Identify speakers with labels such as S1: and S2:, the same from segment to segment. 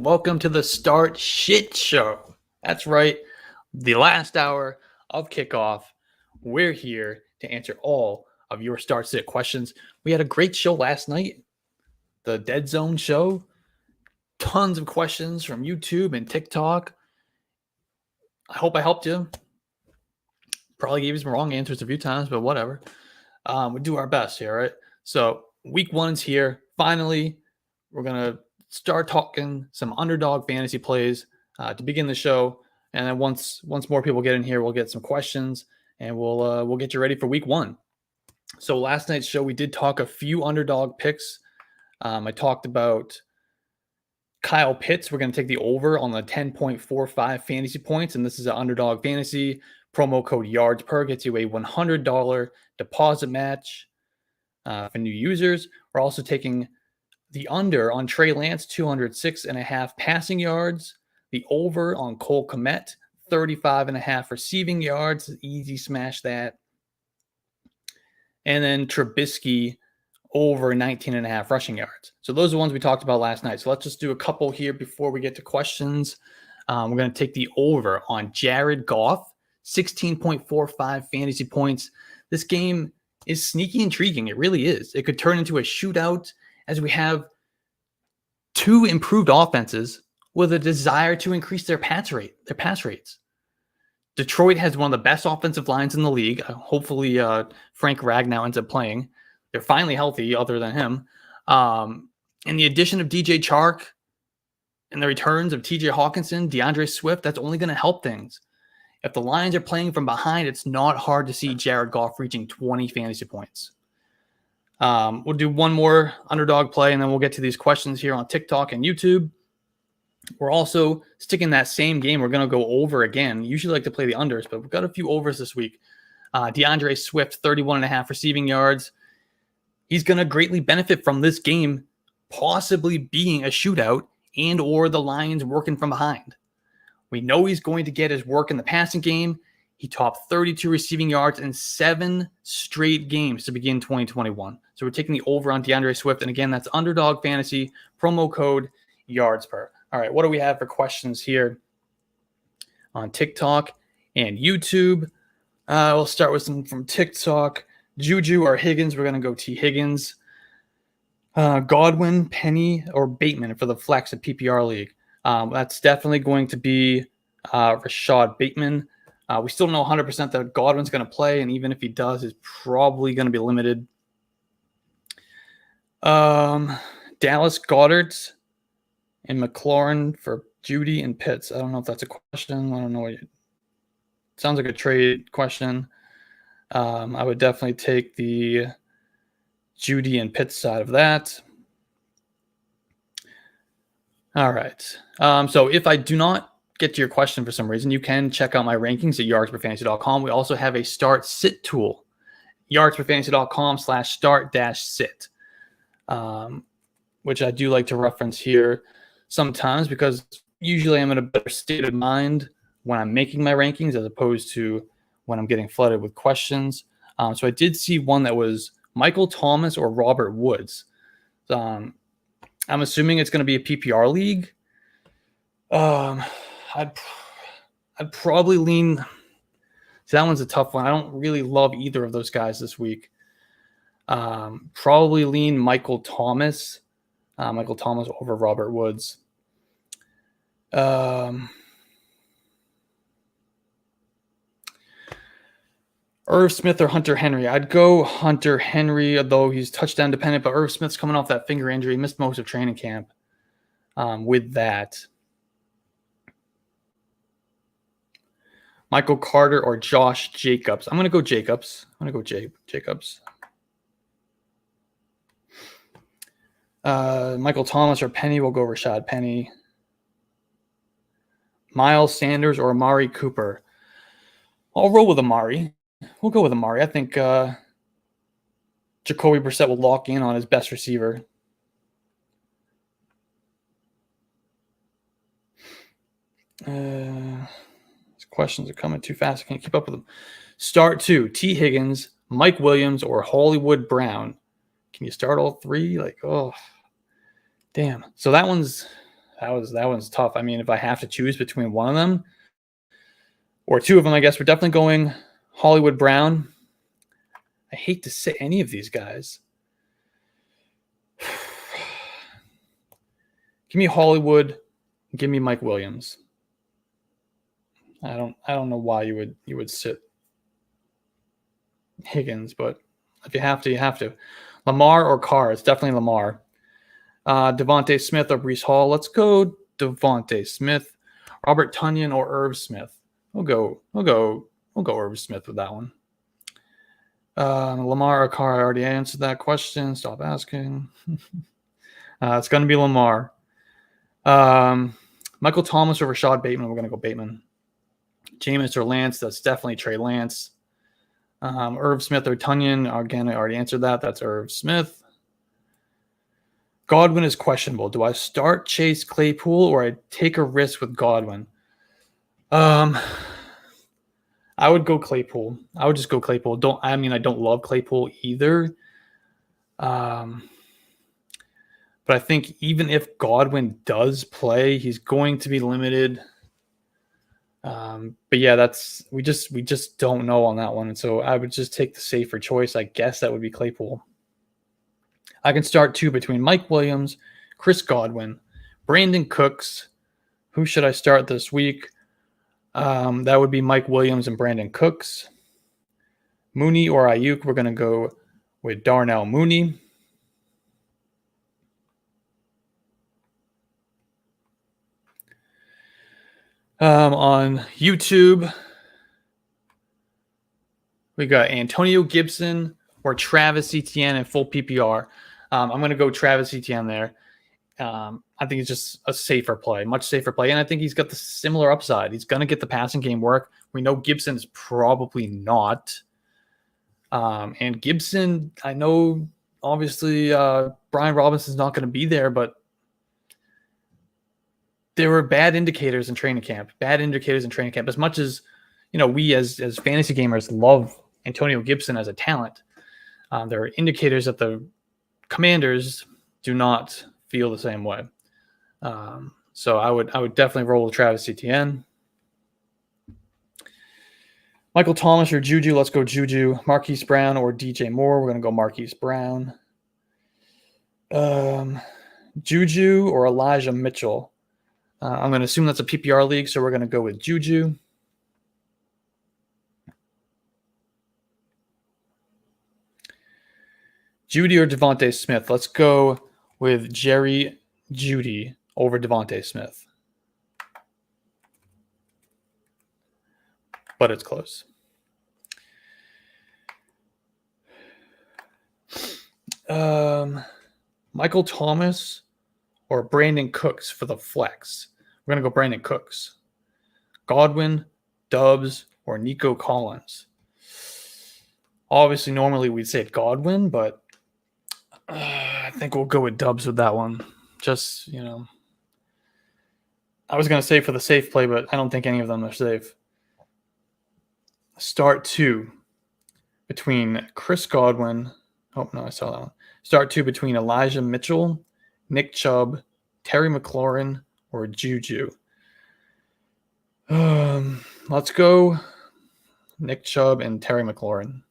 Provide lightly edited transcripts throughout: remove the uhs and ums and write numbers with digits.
S1: welcome to the Start Shit Show. That's right, the last hour of kickoff. We're here to answer all of your start sit questions. We had a great show last night, the Dead Zone show. Tons of questions from YouTube and TikTok. I hope I helped you. Probably gave you some wrong answers a few times, but whatever. We do our best here, right? So week one's here. Finally, we're gonna start talking some underdog fantasy plays to begin the show, and then once more people get in here, we'll get some questions and we'll get you ready for week one. So last night's show, we did talk a few underdog picks. I talked about Kyle Pitts. We're going to take the over on the 10.45 fantasy points, and this is an underdog fantasy. Promo code yards per gets you a $100 deposit match for new users. We're also taking the under on Trey Lance, 206.5 passing yards. The over on Cole Kmet, 35.5 receiving yards. Easy smash that. And then Trubisky over 19.5 rushing yards. So those are the ones we talked about last night. So let's just do a couple here before we get to questions. We're going to take the over on Jared Goff, 16.45 fantasy points. This game is sneaky intriguing. It really is. It could turn into a shootout as we have two improved offenses with a desire to increase their pass rates. Detroit has one of the best offensive lines in the league. Hopefully, Frank Ragnow ends up playing. They're finally healthy, other than him. And the addition of DJ Chark and the returns of TJ Hawkinson, DeAndre Swift, that's only going to help things. If the Lions are playing from behind, it's not hard to see Jared Goff reaching 20 fantasy points. We'll do one more underdog play, and then we'll get to these questions here on TikTok and YouTube. We're also sticking that same game. We're going to go over again. Usually like to play the unders, but we've got a few overs this week. DeAndre Swift, 31.5 receiving yards. He's going to greatly benefit from this game possibly being a shootout and or the Lions working from behind. We know he's going to get his work in the passing game. He topped 32 receiving yards in 7 straight games to begin 2021. So we're taking the over on DeAndre Swift. And again, that's underdog fantasy, promo code yards per. All right, what do we have for questions here on TikTok and YouTube? We'll start with some from TikTok. Juju or Higgins? We're going to go T. Higgins. Godwin, Penny, or Bateman for the flex at PPR league. That's definitely going to be Rashad Bateman. We still know 100% that Godwin's going to play, and even if he does, he's probably going to be limited. Dallas Goedert and McLaurin for Judy and Pitts. I don't know if that's a question. I don't know. Sounds like a trade question. I would definitely take the Judy and Pitts side of that. All right. So if I do not get to your question for some reason, you can check out my rankings at yardsperfantasy.com. We also have a start sit tool, yardsperfantasy.com/start-sit, which I do like to reference here sometimes because usually I'm in a better state of mind when I'm making my rankings as opposed to when I'm getting flooded with questions. So I did see one that was Michael Thomas or Robert Woods. I'm assuming it's going to be a PPR league. I'd probably lean. See, that one's a tough one. I don't really love either of those guys this week. Probably lean Michael Thomas. Michael Thomas over Robert Woods. Irv Smith or Hunter Henry? I'd go Hunter Henry, although he's touchdown dependent, but Irv Smith's coming off that finger injury. He missed most of training camp with that. Michael Carter or Josh Jacobs? I'm going to go Jacobs. Jacobs. Michael Thomas or Penny? We'll go Rashad Penny. Miles Sanders or Amari Cooper? I'll roll with Amari. We'll go with Amari. I think Jacoby Brissett will lock in on his best receiver. These questions are coming too fast. I can't keep up with them. Start 2, T. Higgins, Mike Williams, or Hollywood Brown. Can you start all three? Damn. So that one's That one's tough. I mean, if I have to choose between one of them or two of them, I guess we're definitely going Hollywood Brown. I hate to say any of these guys. Give me Hollywood. Give me Mike Williams. I don't know why you would sit Higgins, but if you have to, you have to. Lamar or Carr? It's definitely Lamar. Devontae Smith or Breece Hall? Let's go Devontae Smith. Robert Tonyan or Irv Smith? We'll go Irv Smith with that one. Lamar or Carr? I already answered that question. Stop asking. It's going to be Lamar. Michael Thomas or Rashad Bateman? We're going to go Bateman. Jameis or Lance? That's definitely Trey Lance. Irv Smith or Tonyan? Again, I already answered that. That's Irv Smith. Godwin is questionable. Do I start Chase Claypool or I take a risk with Godwin? I would go Claypool. I would just go Claypool. I don't love Claypool either. But I think even if Godwin does play, he's going to be limited. But yeah, we just don't know on that one. And so I would just take the safer choice. I guess that would be Claypool. I can start two between Mike Williams, Chris Godwin, Brandon Cooks. Who should I start this week? That would be Mike Williams and Brandon Cooks. Mooney or Ayuk? We're going to go with Darnell Mooney. On YouTube, we got Antonio Gibson or Travis Etienne in full PPR. I'm going to go Travis Etienne there. I think it's just a safer play, much safer play. And I think he's got the similar upside. He's going to get the passing game work. We know Gibson is probably not. And Gibson, I know obviously Brian Robinson's not going to be there, but there were bad indicators in training camp. As much as, we as fantasy gamers love Antonio Gibson as a talent, there are indicators that the Commanders do not feel the same way. So I would definitely roll with Travis Etienne. Michael Thomas or Juju? Let's go Juju. Marquise Brown or DJ Moore? We're going to go Marquise Brown. Juju or Elijah Mitchell? I'm going to assume that's a PPR league, so we're going to go with Juju. Judy or Devontae Smith? Let's go with Jerry Judy over Devontae Smith. But it's close. Michael Thomas or Brandon Cooks for the flex? We're going to go Brandon Cooks. Godwin, Dubs, or Nico Collins? Obviously, normally we'd say Godwin, but I think we'll go with Dubs with that one. Just, I was going to say for the safe play, but I don't think any of them are safe. Start two between Chris Godwin. Oh, no, I saw that one. Start two between Elijah Mitchell, Nick Chubb, Terry McLaurin, or Juju. Let's go Nick Chubb and Terry McLaurin.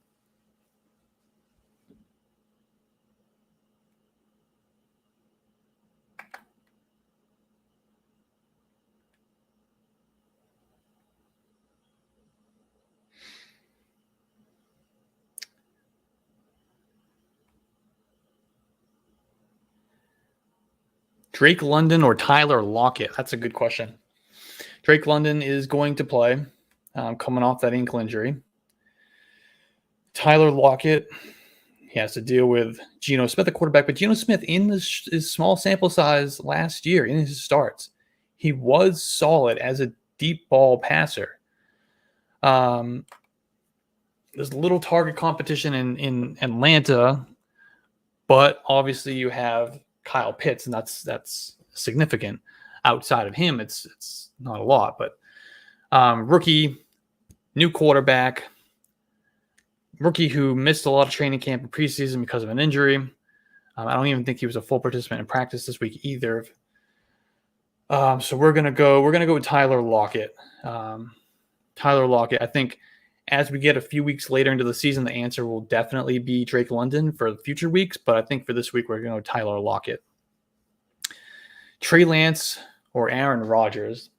S1: Drake London or Tyler Lockett? That's a good question. Drake London is going to play, coming off that ankle injury. Tyler Lockett, he has to deal with Geno Smith, the quarterback. But Geno Smith, in his small sample size last year, in his starts, he was solid as a deep ball passer. There's little target competition in Atlanta, but obviously you have Kyle Pitts, and that's significant. Outside of him, it's not a lot, but rookie, new quarterback, rookie who missed a lot of training camp and preseason because of an injury. I don't even think he was a full participant in practice this week either. So we're gonna go with Tyler Lockett. Tyler Lockett. I think as we get a few weeks later into the season, the answer will definitely be Drake London for the future weeks. But I think for this week, we're going to go Tyler Lockett. Trey Lance or Aaron Rodgers.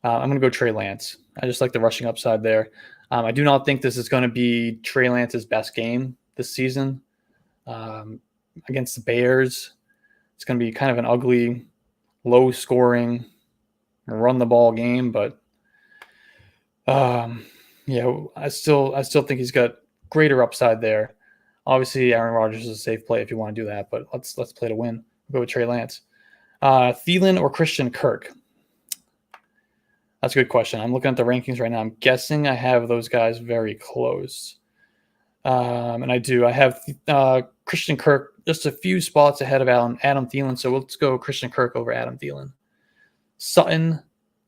S1: I'm going to go Trey Lance. I just like the rushing upside there. I do not think this is going to be Trey Lance's best game this season against the Bears. It's going to be kind of an ugly, low-scoring, run the ball game, but I still think he's got greater upside there. Obviously, Aaron Rodgers is a safe play if you want to do that, but let's play to win. We'll go with Trey Lance. Thielen or Christian Kirk? That's a good question. I'm looking at the rankings right now. I'm guessing I have those guys very close. And I do. I have Christian Kirk just a few spots ahead of Adam Thielen, so let's go Christian Kirk over Adam Thielen. Sutton,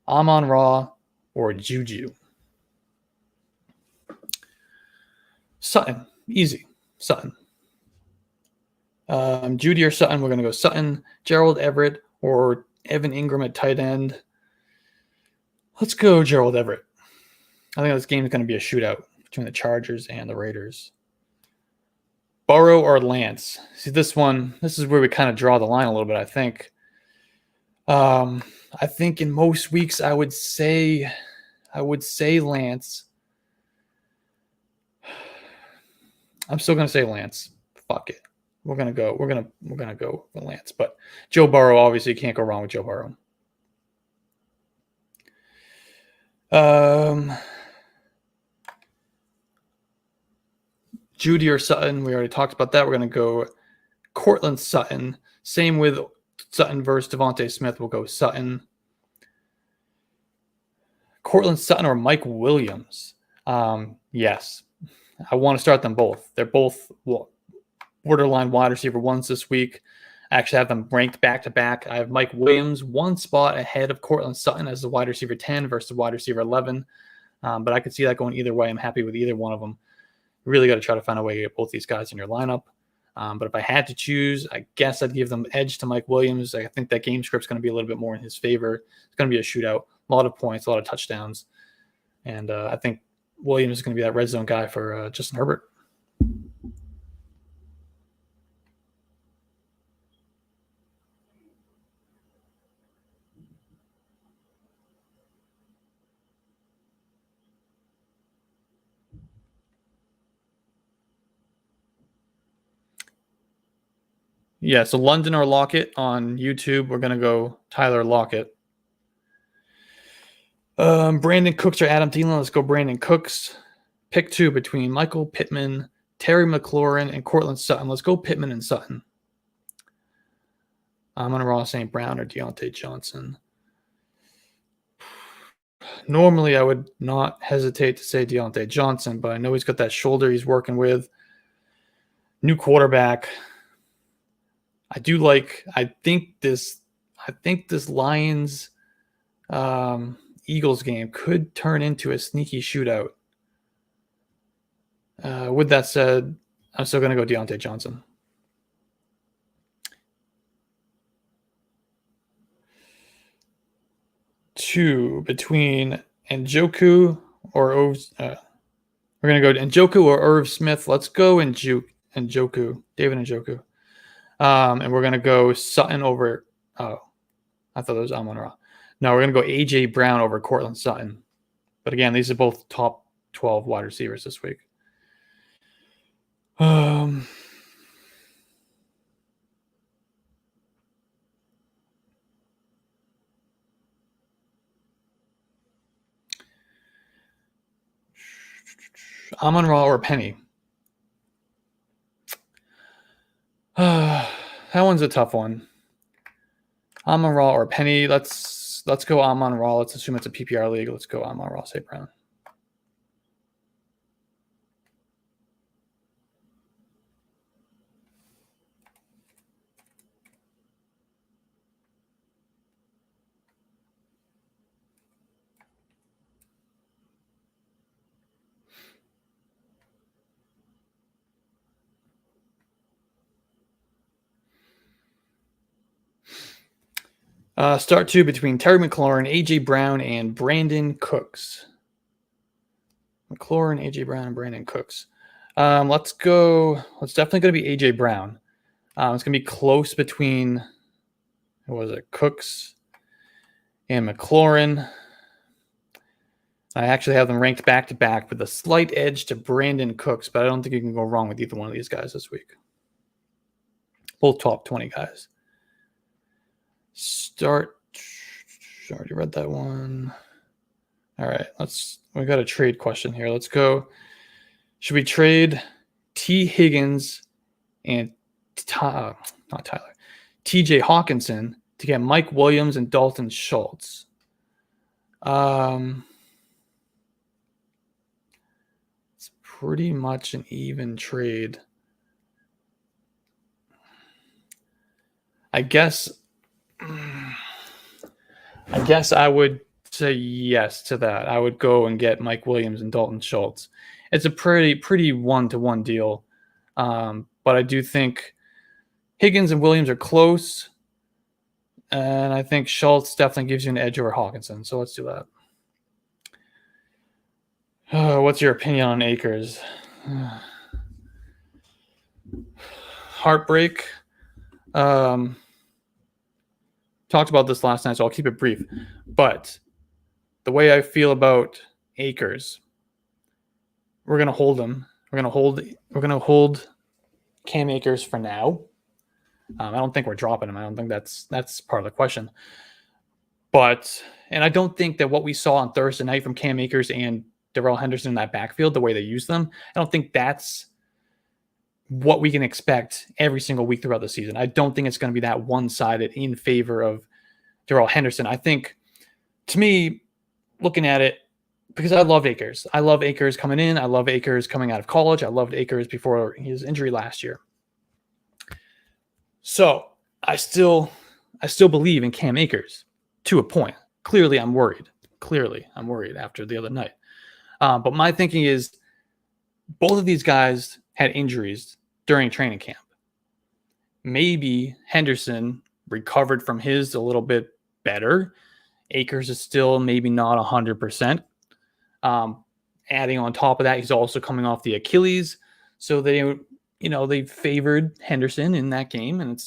S1: Amon-Ra, or Juju? Sutton. Easy. Sutton. Judy or Sutton? We're going to go Sutton. Gerald Everett or Evan Ingram at tight end? Let's go Gerald Everett. I think this game is going to be a shootout between the Chargers and the Raiders. Burrow or Lance? See, this is where we kind of draw the line a little bit, I think. I think in most weeks I would say Lance. I'm still going to say Lance. Fuck it. We're going to go with Lance, but Joe Burrow, obviously you can't go wrong with Joe Burrow. Judy or Sutton, we already talked about that. We're going to go Courtland Sutton. Same with Sutton versus Devontae Smith. We'll go Sutton. Courtland Sutton or Mike Williams? Yes. I want to start them both. They're both borderline wide receiver ones this week. I actually have them ranked back-to-back. I have Mike Williams one spot ahead of Courtland Sutton as the wide receiver 10 versus the wide receiver 11. But I could see that going either way. I'm happy with either one of them. You really got to try to find a way to get both these guys in your lineup. But if I had to choose, I guess I'd give them edge to Mike Williams. I think that game script's going to be a little bit more in his favor. It's going to be a shootout, a lot of points, a lot of touchdowns. And I think Williams is going to be that red zone guy for Justin Herbert. Yeah, so London or Lockett on YouTube. We're going to go Tyler Lockett. Brandon Cooks or Adam Thielen. Let's go Brandon Cooks. Pick two between Michael Pittman, Terry McLaurin, and Courtland Sutton. Let's go Pittman and Sutton. Amon-Ra St. Brown or Deontay Johnson. Normally, I would not hesitate to say Deontay Johnson, but I know he's got that shoulder he's working with. New quarterback. I think this Lions Eagles game could turn into a sneaky shootout. With that said, I'm still going to go Deontay Johnson. Two between Njoku or we're going to go Njoku or Irv Smith. Let's go Njoku, David Njoku. And we're going to go Sutton over. Oh, I thought it was Amon-Ra. No, we're going to go A.J. Brown over Courtland Sutton. But again, these are both top 12 wide receivers this week. Amon-Ra or Penny? That one's a tough one. Amon-Ra or Penny? Let's go Amon-Ra. Let's assume it's a PPR league. Let's go Amon-Ra St. Brown. Start 2 between Terry McLaurin, A.J. Brown, and Brandon Cooks. McLaurin, A.J. Brown, and Brandon Cooks. Let's go. It's definitely going to be A.J. Brown. It's going to be close between, what was it, Cooks and McLaurin. I actually have them ranked back-to-back with a slight edge to Brandon Cooks, but I don't think you can go wrong with either one of these guys this week. Both top 20 guys. Start. Already read that one. All right, we got a trade question here. Let's go. Should we trade T. Higgins and TJ Hawkinson to get Mike Williams and Dalton Schultz? It's pretty much an even trade. I guess I would say yes to that. I would go and get Mike Williams and Dalton Schultz. It's a pretty one-to-one deal. But I do think Higgins and Williams are close. And I think Schultz definitely gives you an edge over Hawkinson. So let's do that. What's your opinion on Akers? Heartbreak. Talked about this last night, so I'll keep it brief. But the way I feel about Akers, we're gonna hold him. We're gonna hold Cam Akers for now. I don't think we're dropping him. I don't think that's part of the question. But I don't think that what we saw on Thursday night from Cam Akers and Darrell Henderson in that backfield, the way they use them, I don't think that's what we can expect every single week throughout the season. I don't think it's going to be that one-sided in favor of Darrell Henderson. I think, to me, looking at it, because I love Akers. I love Akers coming in. I love Akers coming out of college. I loved Akers before his injury last year. So I still believe in Cam Akers to a point. Clearly, I'm worried after the other night. But my thinking is both of these guys had injuries during training camp. Maybe Henderson recovered from his a little bit better. Akers is still maybe not 100%. Adding on top of that, he's also coming off the Achilles. So they favored Henderson in that game, and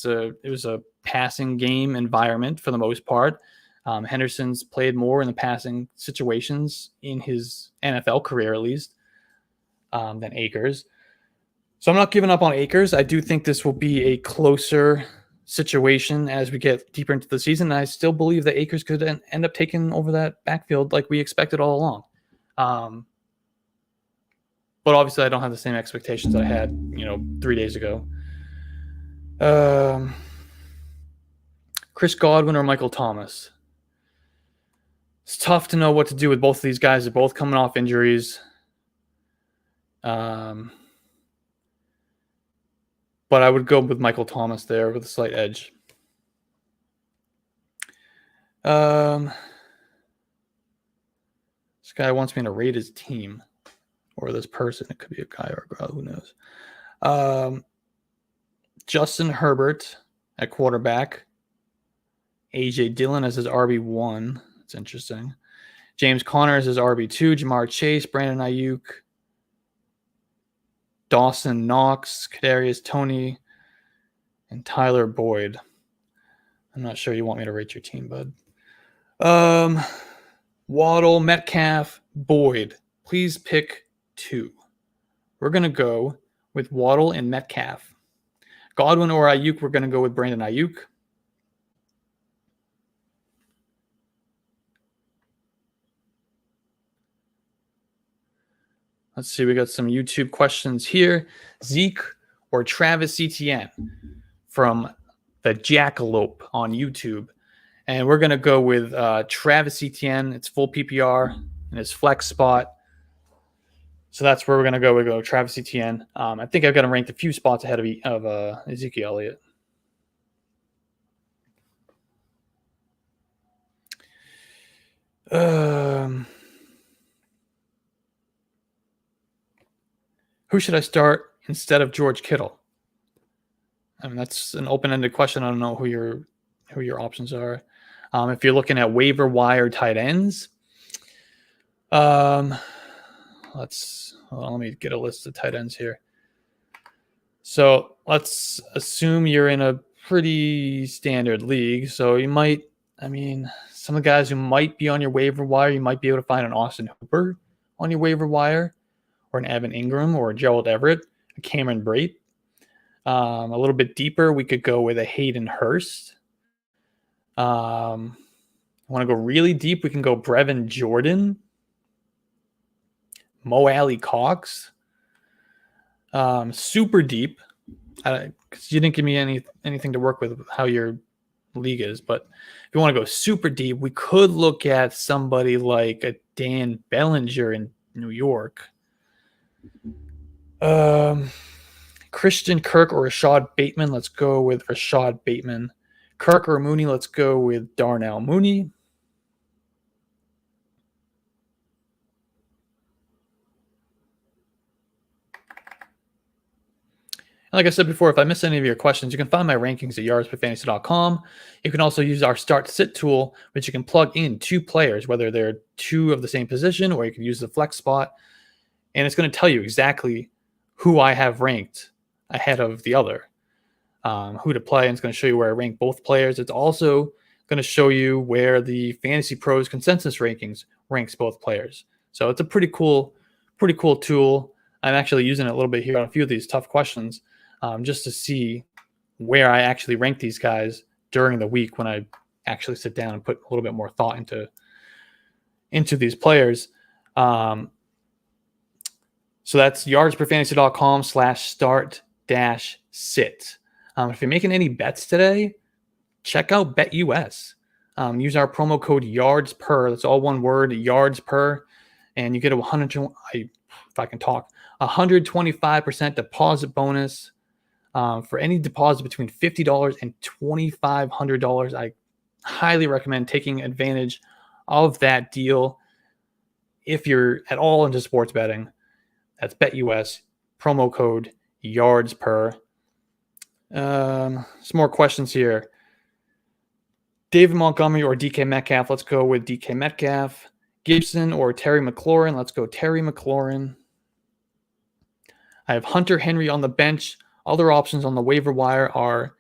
S1: it was a passing game environment for the most part. Henderson's played more in the passing situations in his NFL career, at least, than Akers. So I'm not giving up on Akers. I do think this will be a closer situation as we get deeper into the season. And I still believe that Akers could end up taking over that backfield like we expected all along. But obviously I don't have the same expectations that I had, 3 days ago. Chris Godwin or Michael Thomas? It's tough to know what to do with both of these guys. They're both coming off injuries. But I would go with Michael Thomas there with a slight edge. This guy wants me to rate his team, or this person. It could be a guy or a girl. Who knows? Justin Herbert at quarterback. A.J. Dillon as his RB1. That's interesting. James Conner as his RB2. Jamar Chase, Brandon Ayuk, Dawson Knox, Kadarius Toney, and Tyler Boyd. I'm not sure you want me to rate your team, bud. Waddle, Metcalf, Boyd. Please pick 2. We're going to go with Waddle and Metcalf. Godwin or Ayuk, we're going to go with Brandon Ayuk. Let's see, we got some YouTube questions here. Zeke or Travis Etienne from the Jackalope on YouTube. And we're going to go with Travis Etienne. It's full PPR in his flex spot. So that's where we're going to go. We go Travis Etienne. I think I've got him ranked a few spots ahead of Ezekiel Elliott. Who should I start instead of George Kittle? I mean, that's an open-ended question. I don't know who your options are. If you're looking at waiver wire tight ends, let me get a list of tight ends here. So let's assume you're in a pretty standard league. So you might, some of the guys who might be on your waiver wire, you might be able to find an Austin Hooper on your waiver wire, or an Evan Ingram, or a Gerald Everett, a Cameron Brate. A little bit deeper, we could go with a Hayden Hurst. Want to go really deep, we can go Brevin Jordan, Mo Alley Cox. Super deep, because you didn't give me anything to work with how your league is. But if you want to go super deep, we could look at somebody like a Dan Bellinger in New York. Christian Kirk or Rashad Bateman. Let's go with Rashad Bateman. Kirk or Mooney. Let's go with Darnell Mooney. Like I said before, if I miss any of your questions, you can find my rankings at yardsperfantasy.com. You can also use our start-sit tool, which you can plug in 2 players, whether they're 2 of the same position, or you can use the flex spot. And it's going to tell you exactly who I have ranked ahead of the other, who to play, and it's going to show you where I rank both players. It's also going to show you where the Fantasy Pros consensus rankings ranks both players. So it's a pretty cool tool. I'm actually using it a little bit here on a few of these tough questions, just to see where I actually rank these guys during the week when I actually sit down and put a little bit more thought into these players. So that's yardsperfantasy.com/start-sit. If you're making any bets today, check out BetUS. Use our promo code YARDSPER. That's all one word, YARDSPER, and you get a 125% deposit bonus for any deposit between $50 and $2,500. I highly recommend taking advantage of that deal if you're at all into sports betting. That's BetUS, promo code YARDSPER. Some more questions here. David Montgomery or DK Metcalf? Let's go with DK Metcalf. Gibson or Terry McLaurin? Let's go Terry McLaurin. I have Hunter Henry on the bench. Other options on the waiver wire are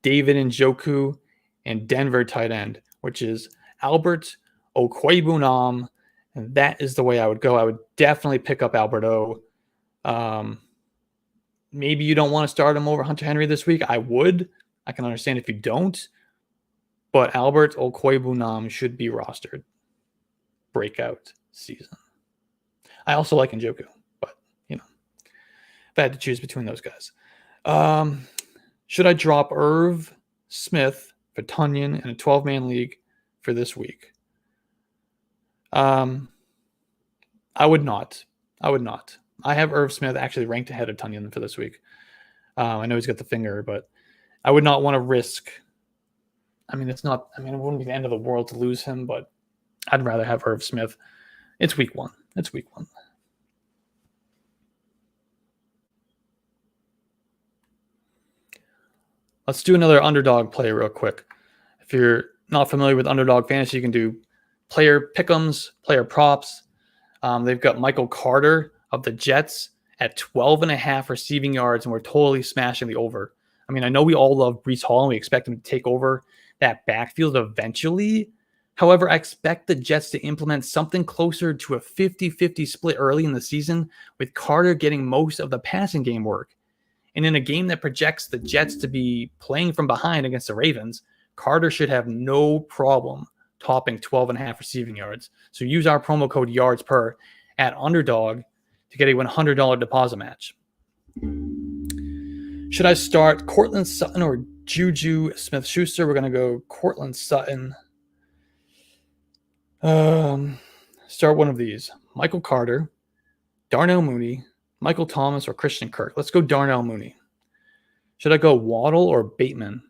S1: David Njoku and Denver tight end, which is Albert Okwuegbunam. And that is the way I would go. I would definitely pick up Albert O. Maybe you don't want to start him over Hunter Henry this week. I would. I can understand if you don't. But Albert Okwuegbunam should be rostered. Breakout season. I also like Njoku, but if I had to choose between those guys. Should I drop Irv Smith for Tonyan in a 12-man league for this week? I would not. I have Irv Smith actually ranked ahead of Tonyan for this week. I know he's got the finger, but I would not want to risk. It wouldn't be the end of the world to lose him, but I'd rather have Irv Smith. It's week one. Let's do another underdog play real quick. If you're not familiar with underdog fantasy, you can do player pick'ems, player props. They've got Michael Carter of the Jets at 12.5 receiving yards, and we're totally smashing the over. I know we all love Breece Hall, and we expect him to take over that backfield eventually. However, I expect the Jets to implement something closer to a 50-50 split early in the season, with Carter getting most of the passing game work. And in a game that projects the Jets to be playing from behind against the Ravens, Carter should have no problem topping 12.5 receiving yards. So use our promo code YARDSPER at Underdog to get a $100 deposit match. Should I start Courtland Sutton or Juju Smith-Schuster? We're going to go Courtland Sutton. Start one of these. Michael Carter, Darnell Mooney, Michael Thomas, or Christian Kirk. Let's go Darnell Mooney. Should I go Waddle or Bateman?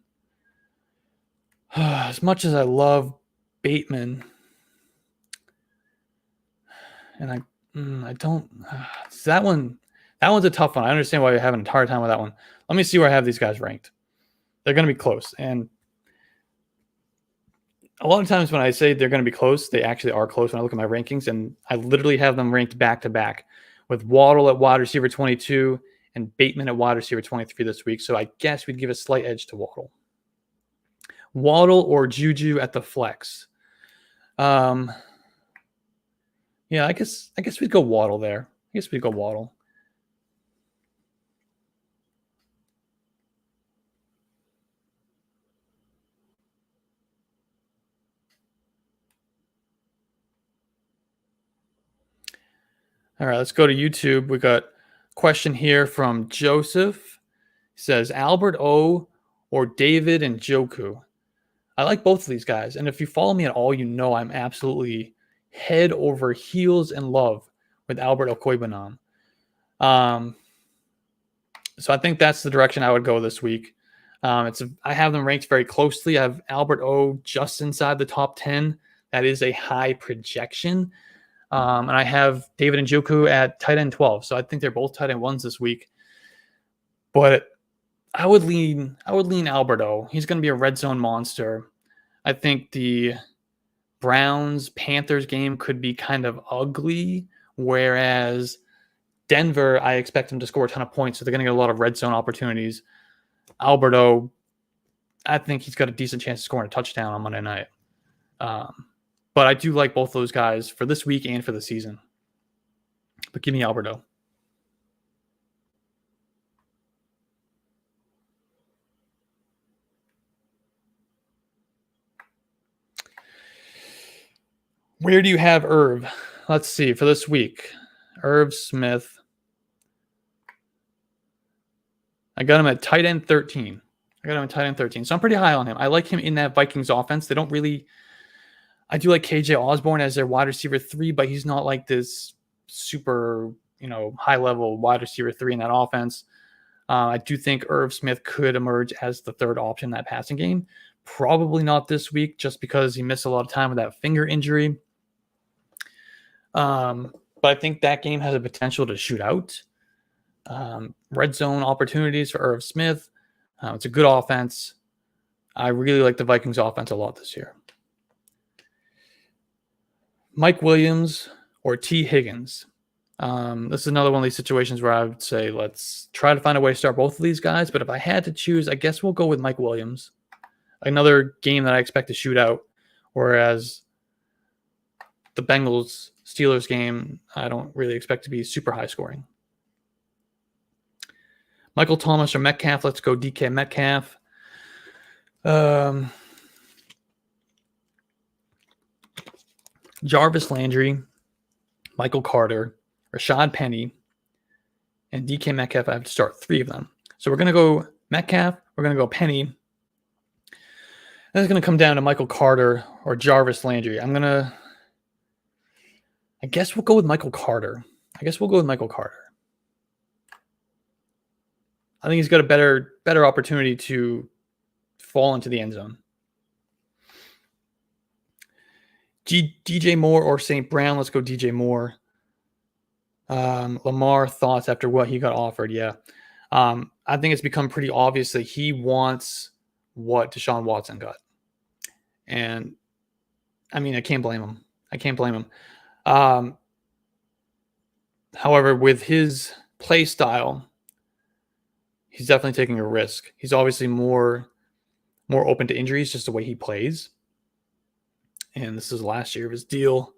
S1: As much as I love Bateman, and I don't. That one's a tough one. I understand why you're having a hard time with that one. Let me see where I have these guys ranked. They're going to be close, and a lot of times when I say they're going to be close, they actually are close when I look at my rankings, and I literally have them ranked back to back with Waddle at wide receiver 22 and Bateman at wide receiver 23 this week. So I guess we'd give a slight edge to Waddle. Waddle or Juju at the flex. Yeah, I guess we'd go Waddle there. I guess we'd go Waddle. All right, let's go to YouTube. We got a question here from Joseph. He says Albert O or David Njoku. I like both of these guys, and if you follow me at all, you know I'm absolutely head over heels in love with Albert Okwuegbunam. So I think that's the direction I would go this week. I have them ranked very closely. I have Albert O just inside the top 10. That is a high projection. And I have David Njoku at tight end 12. So I think they're both tight end ones this week. But I would lean Albert O. He's going to be a red zone monster. I think the Browns-Panthers game could be kind of ugly, whereas Denver, I expect them to score a ton of points, so they're going to get a lot of red zone opportunities. Albert O, I think he's got a decent chance of scoring a touchdown on Monday night. But I do like both those guys for this week and for the season. But give me Albert O. Where do you have Irv? Let's see. For this week, Irv Smith. I got him at tight end 13. So I'm pretty high on him. I like him in that Vikings offense. They don't really... I do like KJ Osborne as their wide receiver 3, but he's not like this super, high-level wide receiver 3 in that offense. I do think Irv Smith could emerge as the third option in that passing game. Probably not this week, just because he missed a lot of time with that finger injury. But I think that game has a potential to shoot out. Red zone opportunities for Irv Smith. It's a good offense. I really like the Vikings offense a lot this year. Mike Williams or T. Higgins. This is another one of these situations where I would say let's try to find a way to start both of these guys. But if I had to choose, I guess we'll go with Mike Williams. Another game that I expect to shoot out, whereas the Bengals-Steelers game, I don't really expect to be super high scoring. Michael Thomas or Metcalf. Let's go DK Metcalf. Jarvis Landry, Michael Carter, Rashad Penny, and DK Metcalf. I have to start 3 of them. So we're going to go Metcalf. We're going to go Penny. Then it's going to come down to Michael Carter or Jarvis Landry. I guess we'll go with Michael Carter. I think he's got a better opportunity to fall into the end zone. DJ Moore or St. Brown. Let's go DJ Moore. Lamar, thoughts after what he got offered? Yeah. I think it's become pretty obvious that he wants what Deshaun Watson got. And, I mean, I can't blame him. However, with his play style, he's definitely taking a risk. He's obviously more open to injuries, just the way he plays. And this is last year of his deal.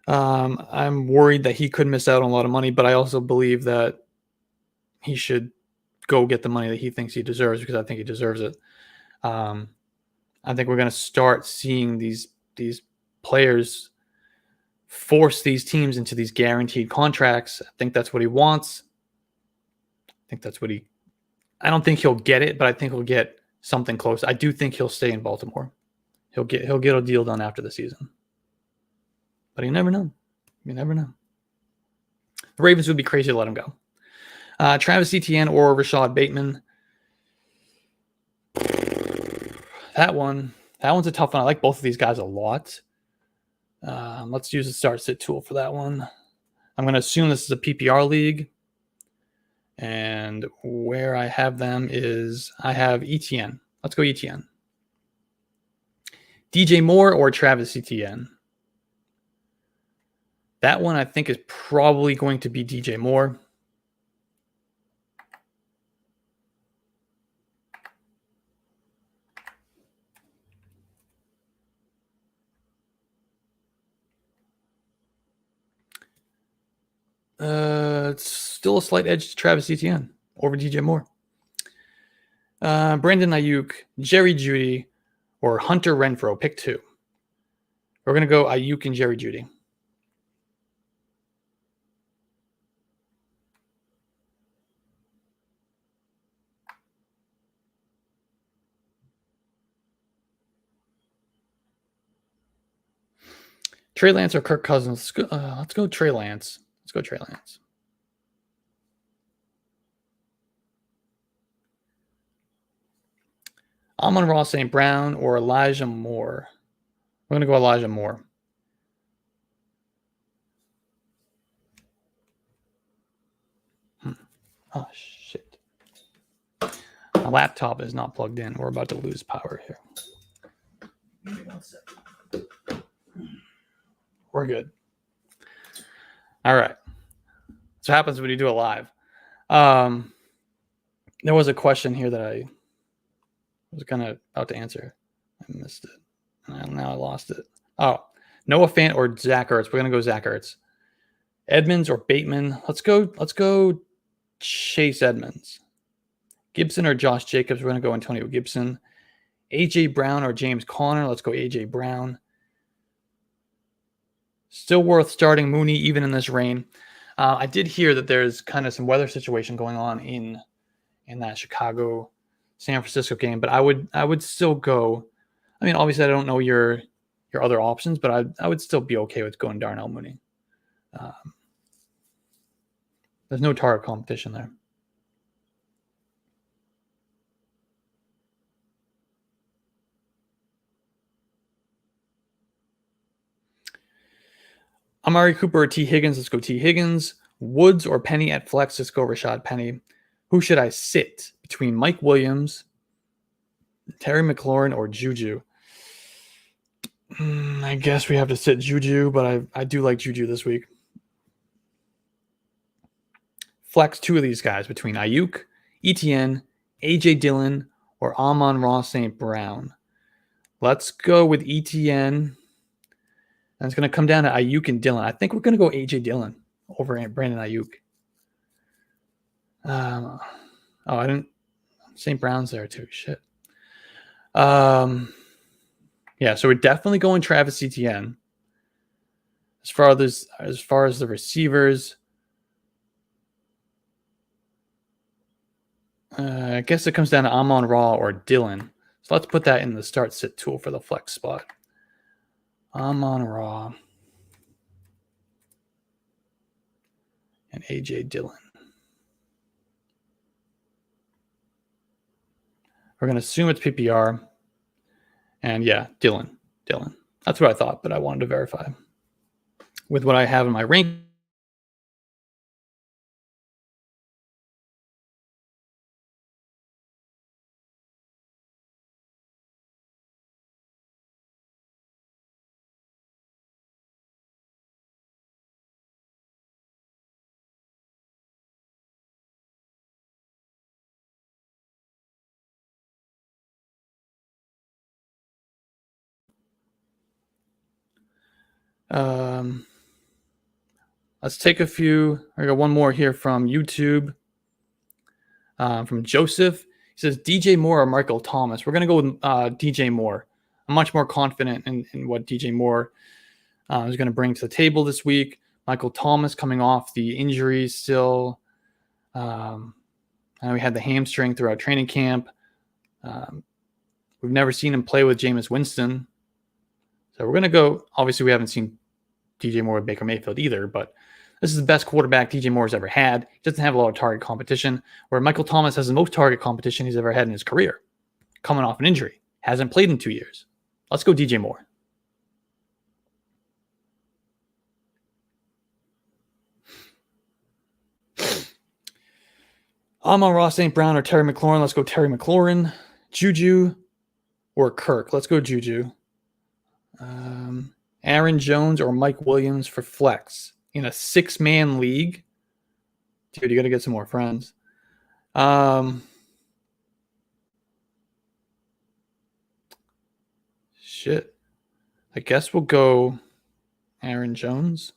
S1: I'm worried that he could miss out on a lot of money, but I also believe that he should go get the money that he thinks he deserves, because I think he deserves it. I think we're going to start seeing these players force these teams into these guaranteed contracts. I think that's what he wants. I don't think he'll get it, but I think he'll get something close. I do think he'll stay in Baltimore. He'll get a deal done after the season. But you never know. The Ravens would be crazy to let him go. Travis Etienne or Rashad Bateman. That one's a tough one. I like both of these guys a lot. Let's use the start sit tool for that one. I'm going to assume this is a PPR league. And where I have them is I have Etienne. Let's go Etienne. DJ Moore or Travis Etienne? That one I think is probably going to be DJ Moore. It's still a slight edge to Travis Etienne over DJ Moore. Brandon Ayuk, Jerry Jeudy, or Hunter Renfrow. Pick two. We're going to go Ayuk and Jerry Jeudy. Trey Lance or Kirk Cousins? Let's go Trey Lance. Let's go Trey Lance. Amon-Ra St. Brown or Elijah Moore? We're going to go Elijah Moore. Oh, shit. My laptop is not plugged in. We're about to lose power here. Give me 1 second. We're good. All right. That's what happens when you do it live. There was a question here that I was about to answer. I missed it. And now I lost it. Oh, Noah Fant or Zach Ertz. We're going to go Zach Ertz. Edmonds or Bateman. Let's go Chase Edmonds. Gibson or Josh Jacobs. We're going to go Antonio Gibson. A.J. Brown or James Conner. Let's go A.J. Brown. Still worth starting Mooney even in this rain. I did hear that there's kind of some weather situation going on in that Chicago San Francisco game, but I would still go. I mean, obviously I don't know your other options, but I would still be okay with going Darnell Mooney. There's no target competition there. Amari Cooper or T. Higgins. Let's go T. Higgins. Woods or Penny at flex. Let's go Rashad Penny. Who should I sit between Mike Williams, Terry McLaurin, or Juju? I guess we have to sit Juju, but I do like Juju this week. Flex two of these guys between Ayuk, Etienne, A.J. Dillon, or Amon-Ra St. Brown. Let's go with Etienne. And it's going to come down to Ayuk and Dillon. I think we're going to go A.J. Dillon over Brandon Ayuk. I didn't. St. Brown's there too. Shit. Yeah, so we're definitely going Travis Etienne. As far as the receivers, I guess it comes down to Amon-Ra or Dillon. So let's put that in the start sit tool for the flex spot. Amon-Ra and A.J. Dillon. We're going to assume it's PPR. And yeah, Dillon. That's what I thought, but I wanted to verify. With what I have in my rank. Let's take a few. I got one more here from YouTube. From Joseph. He says DJ Moore or Michael Thomas. We're going to go with DJ Moore. I'm much more confident in what DJ Moore is going to bring to the table this week. Michael Thomas coming off the injuries still. And we had the hamstring throughout training camp. We've never seen him play with Jameis Winston. So we're going to go. Obviously, we haven't seen DJ Moore with Baker Mayfield either, but this is the best quarterback DJ Moore's ever had. He doesn't have a lot of target competition, where Michael Thomas has the most target competition he's ever had in his career, coming off an injury. Hasn't played in 2 years. Let's go DJ Moore. Amon-Ra St. Brown or Terry McLaurin. Let's go Terry McLaurin. Juju or Kirk. Let's go Juju. Aaron Jones or Mike Williams for flex in a 6-man league. Dude, you got to get some more friends. Shit. I guess we'll go Aaron Jones.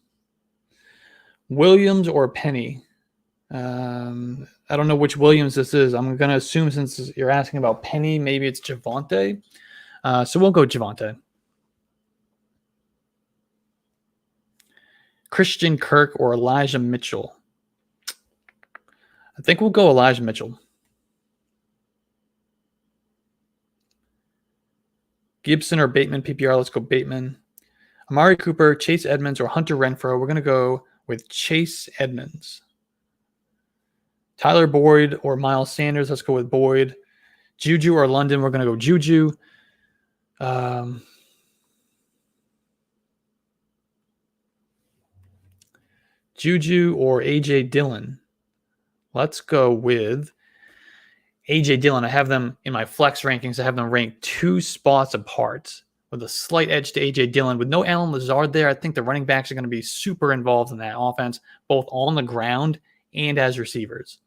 S1: Williams or Penny. I don't know which Williams this is. I'm going to assume since you're asking about Penny, maybe it's Javonte. So we'll go Javonte. Christian Kirk or Elijah Mitchell. I think we'll go Elijah Mitchell. Gibson or Bateman PPR. Let's go Bateman. Amari Cooper, Chase Edmonds, or Hunter Renfrow. We're going to go with Chase Edmonds. Tyler Boyd or Miles Sanders. Let's go with Boyd. Juju or London. We're going to go Juju. Juju or A.J. Dillon. Let's go with A.J. Dillon. I have them in my flex rankings. I have them ranked 2 spots apart with a slight edge to A.J. Dillon. With no Allen Lazard there, I think the running backs are going to be super involved in that offense, both on the ground and as receivers.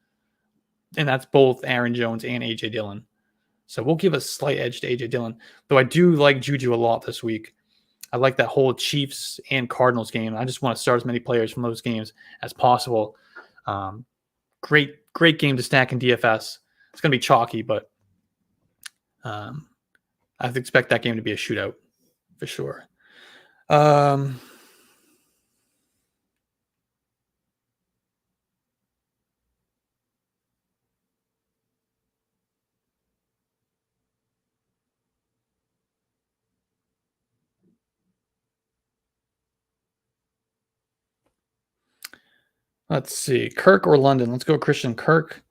S1: And that's both Aaron Jones and A.J. Dillon. So we'll give a slight edge to A.J. Dillon, though I do like Juju a lot this week. I like that whole Chiefs and Cardinals game. I just want to start as many players from those games as possible. Great game to stack in DFS. It's going to be chalky, but I expect that game to be a shootout for sure. Let's see. Kirk or London? Let's go Christian Kirk.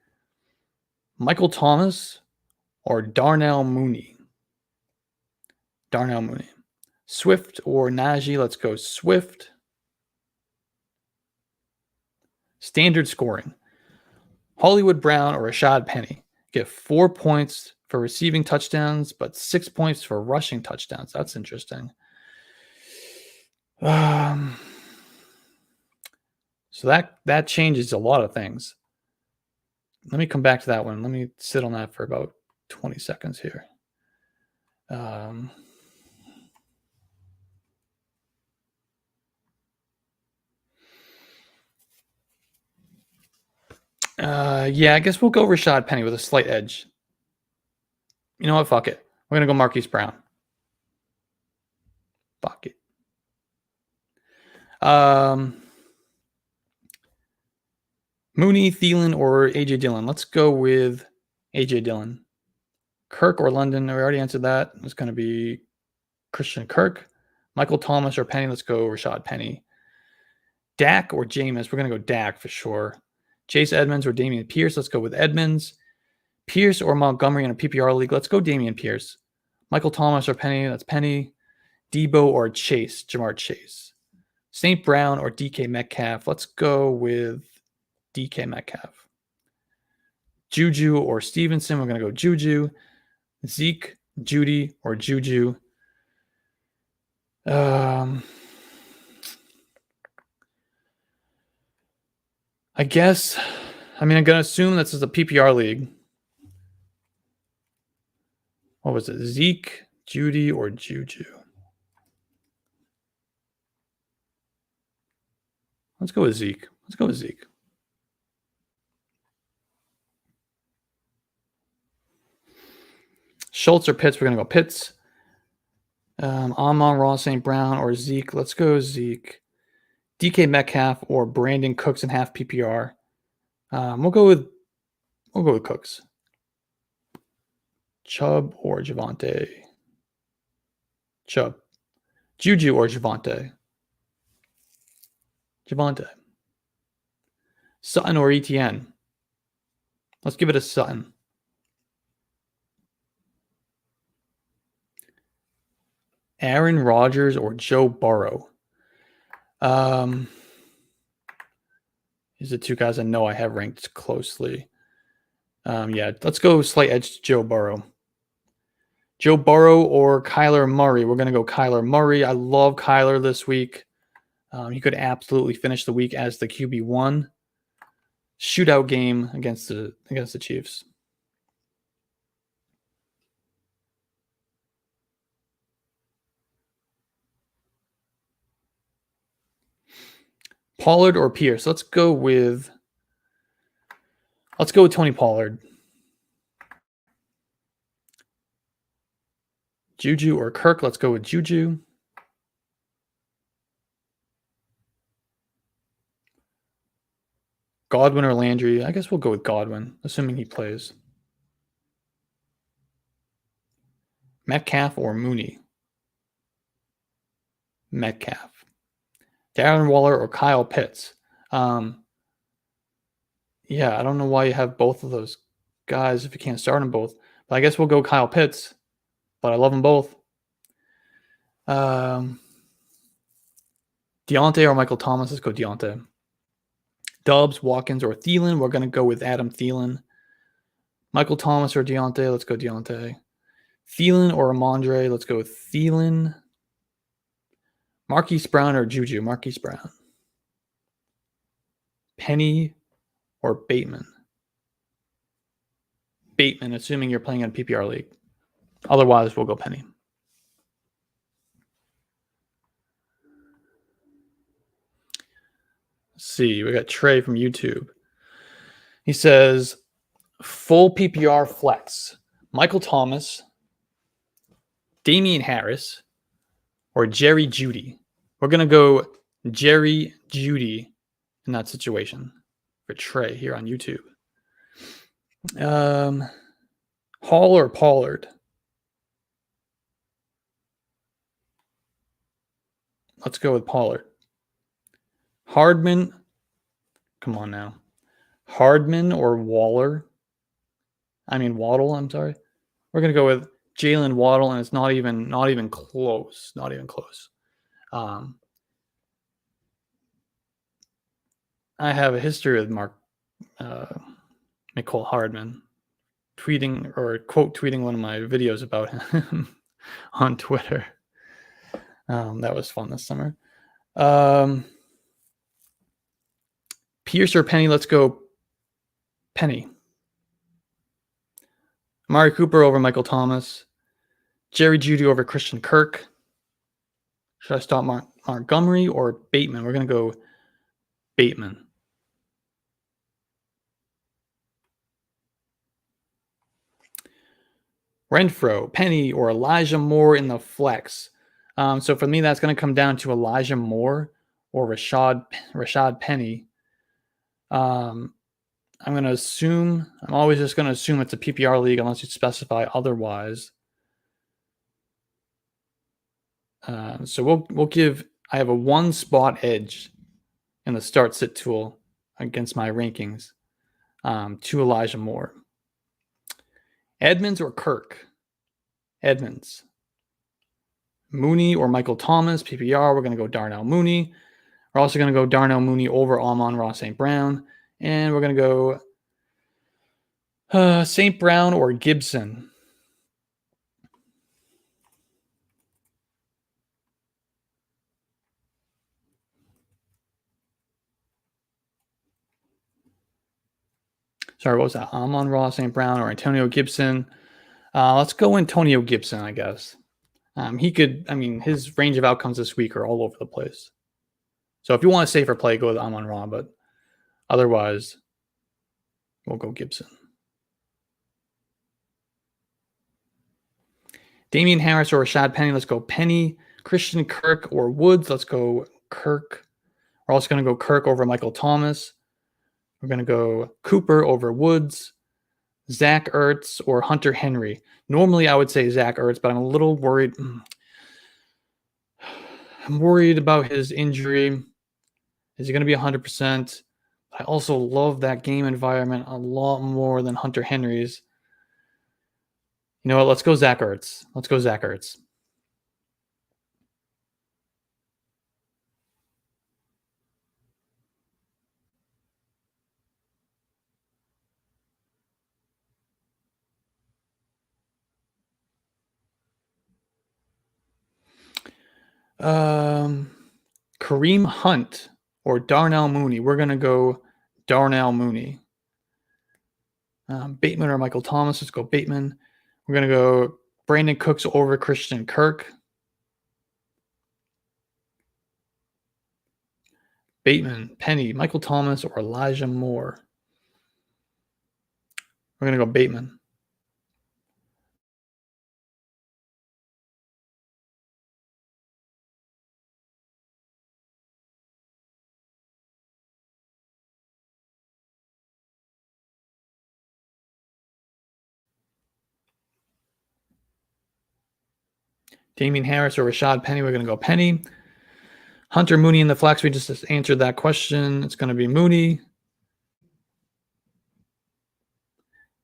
S1: Michael Thomas or Darnell Mooney? Darnell Mooney. Swift or Najee? Let's go Swift. Standard scoring. Hollywood Brown or Rashad Penny? Get 4 points for receiving touchdowns, but 6 points for rushing touchdowns. That's interesting. So that changes a lot of things. Let me come back to that one. Let me sit on that for about 20 seconds here. Yeah, I guess we'll go Rashad Penny with a slight edge. You know what? Fuck it. We're going to go Marquise Brown. Fuck it. Mooney, Thielen, or A.J. Dillon? Let's go with A.J. Dillon. Kirk or London? We already answered that. It's going to be Christian Kirk. Michael Thomas or Penny? Let's go Rashad Penny. Dak or Jameis? We're going to go Dak for sure. Chase Edmonds or Dameon Pierce? Let's go with Edmonds. Pierce or Montgomery in a PPR league? Let's go Dameon Pierce. Michael Thomas or Penny? That's Penny. Debo or Chase? Jamar Chase. St. Brown or DK Metcalf? Let's go with DK Metcalf. Juju or Stevenson? We're going to go Juju. Zeke, Judy, or Juju? I guess, I'm going to assume this is a PPR league. What was it? Zeke, Judy, or Juju? Let's go with Zeke. Schultz or Pitts? We're going to go Pitts. Amon-Ra St. Brown or Zeke? Let's go Zeke. DK Metcalf or Brandon Cooks in half PPR? We'll go with Cooks. Chubb or Javonte? Chubb. Juju or Javonte? Javonte. Sutton or ETN? Let's give it a Sutton. Aaron Rodgers or Joe Burrow? These are 2 guys I know I have ranked closely. Yeah, let's go slight edge to Joe Burrow. Joe Burrow or Kyler Murray? We're going to go Kyler Murray. I love Kyler this week. He could absolutely finish the week as the QB1. Shootout game against the Chiefs. Pollard or Pierce? Let's go with Tony Pollard. Juju or Kirk? Let's go with Juju. Godwin or Landry? I guess we'll go with Godwin, assuming he plays. Metcalf or Mooney? Metcalf. Darren Waller or Kyle Pitts? Yeah, I don't know why you have both of those guys if you can't start them both. But I guess we'll go Kyle Pitts. But I love them both. Deontay or Michael Thomas? Let's go Deontay. Dobbs, Watkins, or Thielen? We're going to go with Adam Thielen. Michael Thomas or Deontay? Let's go Deontay. Thielen or Amondre? Let's go with Thielen. Marquise Brown or Juju? Marquise Brown. Penny or Bateman? Bateman, assuming you're playing in a PPR league. Otherwise, we'll go Penny. Let's see, we got Trey from YouTube. He says, full PPR flex. Michael Thomas, Damian Harris, or Jerry Jeudy. We're going to go Jerry Jeudy in that situation for Trey here on YouTube. Hall or Pollard? Let's go with Pollard. Hardman. Come on now. Hardman or Waddle. I'm sorry. We're going to go with Jalen Waddle, and it's not even close. Not even close. I have a history with Mecole Hardman tweeting or quote tweeting one of my videos about him on Twitter. That was fun this summer. Pierce or Penny? Let's go Penny. Amari Cooper over Michael Thomas. Jerry Jeudy over Christian Kirk. Should I stop Montgomery or Bateman? We're going to go Bateman. Renfro, Penny, or Elijah Moore in the flex. So for me, that's going to come down to Elijah Moore or Rashad Penny. I'm going to assume, I'm always just going to assume it's a PPR league unless you specify otherwise. So we'll give, I have a one spot edge in the start sit tool against my rankings to Elijah Moore. Edmonds or Kirk? Edmonds. Mooney or Michael Thomas, PPR. We're going to go Darnell Mooney. We're also going to go Darnell Mooney over Amon-Ra St. Brown. And we're going to go St. Brown or Gibson. Sorry, what was that? Amon-Ra St. Brown or Antonio Gibson. Let's go Antonio Gibson, I guess. His range of outcomes this week are all over the place. So if you want a safer play, go with Amon-Ra, but otherwise, we'll go Gibson. Damian Harris or Rashad Penny. Let's go Penny. Christian Kirk or Woods. Let's go Kirk. We're also going to go Kirk over Michael Thomas. We're going to go Cooper over Woods. Zach Ertz or Hunter Henry. Normally, I would say Zach Ertz, but I'm a little worried. I'm worried about his injury. Is he going to be 100%? I also love that game environment a lot more than Hunter Henry's. You know what? Let's go Zach Ertz. Kareem Hunt or Darnell Mooney. We're going to go Darnell Mooney. Bateman or Michael Thomas. Let's go Bateman. We're going to go Brandon Cooks over Christian Kirk. Bateman, Penny, Michael Thomas, or Elijah Moore. We're going to go Bateman. Damian Harris or Rashad Penny. We're going to go Penny. Hunter Mooney in the flex. We just answered that question. It's going to be Mooney.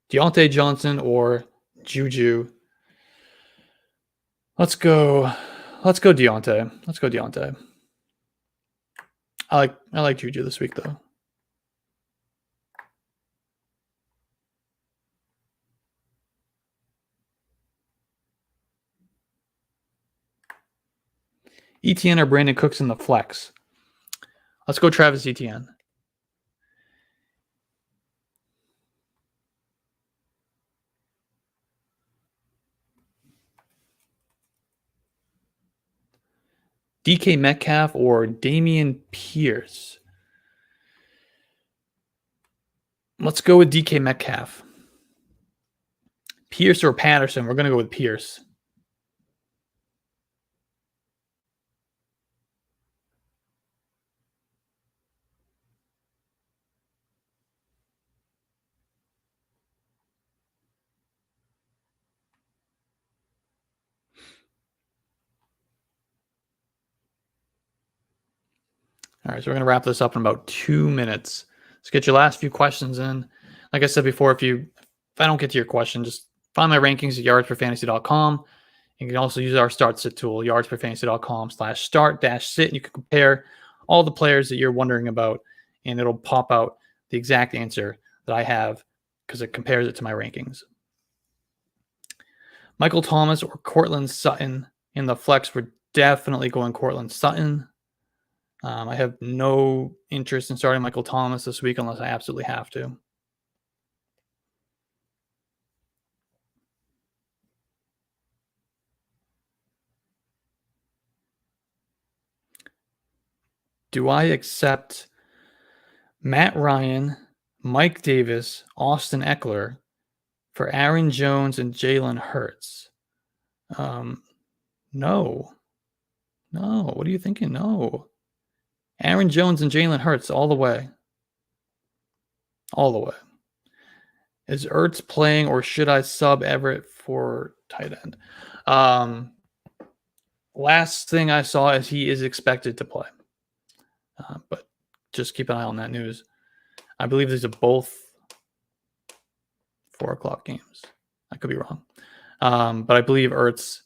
S1: Deontay Johnson or Juju. Let's go Deontay. Let's go Deontay. I like Juju this week though. Etienne or Brandon Cooks in the flex. Let's go Travis Etienne. DK Metcalf or Dameon Pierce. Let's go with DK Metcalf. Pierce or Patterson. We're going to go with Pierce. All right, so we're going to wrap this up in about 2 minutes. Let's get your last few questions in. Like I said before, if I don't get to your question, just find my rankings at yardsperfantasy.com. You can also use our start sit tool, yardsperfantasy.com/start-sit. And you can compare all the players that you're wondering about, and it'll pop out the exact answer that I have because it compares it to my rankings. Michael Thomas or Courtland Sutton in the flex. We're definitely going Courtland Sutton. I have no interest in starting Michael Thomas this week unless I absolutely have to. Do I accept Matt Ryan, Mike Davis, Austin Eckler for Aaron Jones and Jalen Hurts? No. What are you thinking? No. Aaron Jones and Jalen Hurts all the way. All the way. Is Ertz playing or should I sub Everett for tight end? Last thing I saw is he is expected to play. But just keep an eye on that news. I believe these are both 4 o'clock games. I could be wrong. But I believe Ertz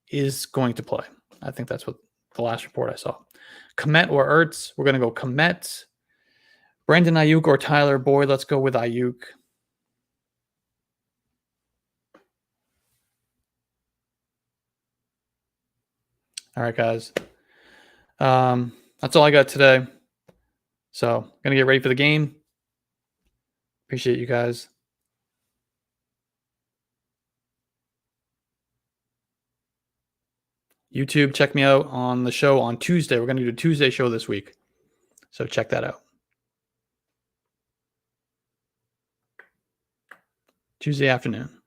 S1: is going to play. I think that's what the last report I saw. Kmet or Ertz? We're going to go Kmet. Brandon Ayuk or Tyler Boyd? Let's go with Ayuk. All right, guys. That's all I got today. So, going to get ready for the game. Appreciate you guys. YouTube, check me out on the show on Tuesday. We're going to do a Tuesday show this week. So check that out. Tuesday afternoon.